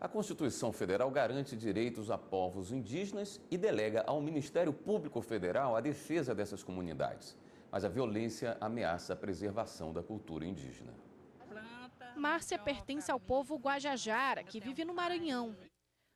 A Constituição Federal garante direitos a povos indígenas e delega ao Ministério Público Federal a defesa dessas comunidades. Mas a violência ameaça a preservação da cultura indígena. Márcia pertence ao povo Guajajara, que vive no Maranhão.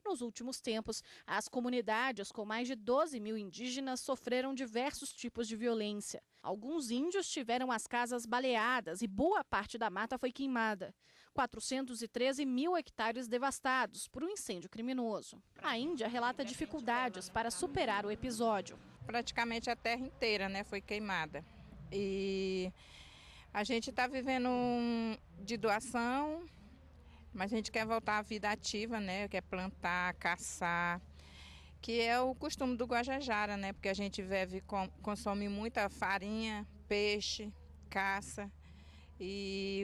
Nos últimos tempos, as comunidades com mais de 12 mil indígenas sofreram diversos tipos de violência. Alguns índios tiveram as casas baleadas e boa parte da mata foi queimada. 413 mil hectares devastados por um incêndio criminoso. A Índia relata dificuldades para superar o episódio. Praticamente a terra inteira, foi queimada. E a gente está vivendo de doação. Mas a gente quer voltar à vida ativa, quer plantar, caçar, que é o costume do Guajajara, porque a gente consome muita farinha, peixe, caça. E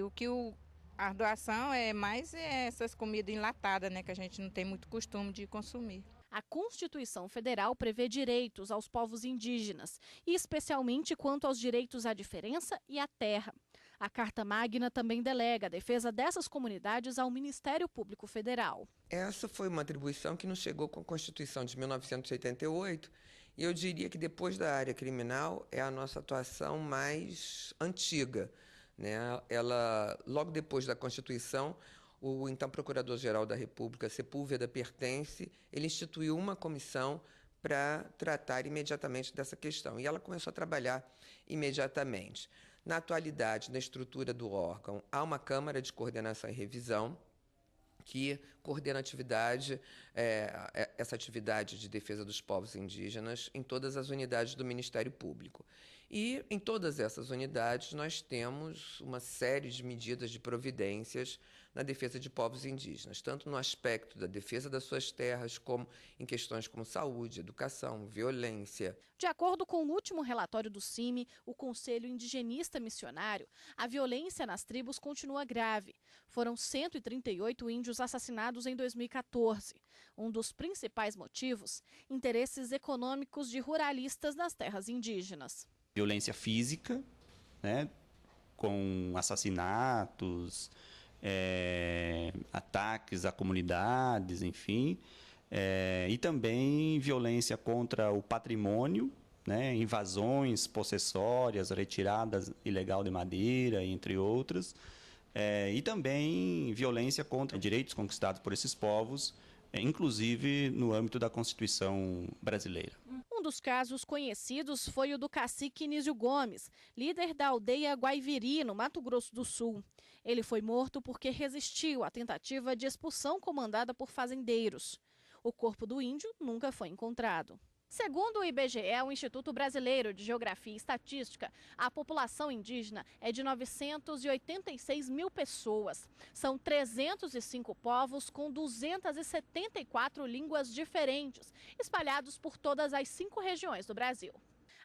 a doação é mais essas comidas enlatadas, que a gente não tem muito costume de consumir. A Constituição Federal prevê direitos aos povos indígenas, e especialmente quanto aos direitos à diferença e à terra. A Carta Magna também delega a defesa dessas comunidades ao Ministério Público Federal. Essa foi uma atribuição que nos chegou com a Constituição de 1988, e eu diria que depois da área criminal é a nossa atuação mais antiga. Ela, logo depois da Constituição, o então Procurador-Geral da República, Sepúlveda Pertence, ele instituiu uma comissão para tratar imediatamente dessa questão. E ela começou a trabalhar imediatamente. Na atualidade, na estrutura do órgão, há uma Câmara de Coordenação e Revisão, que coordena essa atividade de defesa dos povos indígenas em todas as unidades do Ministério Público. E em todas essas unidades nós temos uma série de medidas de providências na defesa de povos indígenas, tanto no aspecto da defesa das suas terras, como em questões como saúde, educação, violência. De acordo com o último relatório do CIMI, o Conselho Indigenista Missionário, a violência nas tribos continua grave. Foram 138 índios assassinados em 2014. Um dos principais motivos, interesses econômicos de ruralistas nas terras indígenas. Violência física, com assassinatos, ataques a comunidades, enfim, e também violência contra o patrimônio, invasões possessórias, retiradas ilegal de madeira, entre outras. E também violência contra direitos conquistados por esses povos, inclusive no âmbito da Constituição brasileira. Um dos casos conhecidos foi o do cacique Nísio Gomes, líder da aldeia Guaiviri, no Mato Grosso do Sul. Ele foi morto porque resistiu à tentativa de expulsão comandada por fazendeiros. O corpo do índio nunca foi encontrado. Segundo o IBGE, o Instituto Brasileiro de Geografia e Estatística, a população indígena é de 986 mil pessoas. São 305 povos com 274 línguas diferentes, espalhados por todas as 5 regiões do Brasil.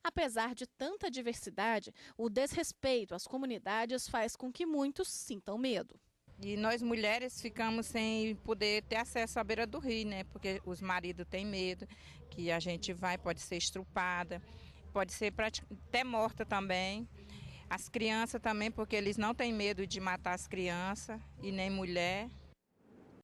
Apesar de tanta diversidade, o desrespeito às comunidades faz com que muitos sintam medo. E nós mulheres ficamos sem poder ter acesso à beira do rio, porque os maridos têm medo que a gente pode ser estrupada, pode ser até morta também. As crianças também, porque eles não têm medo de matar as crianças e nem mulher.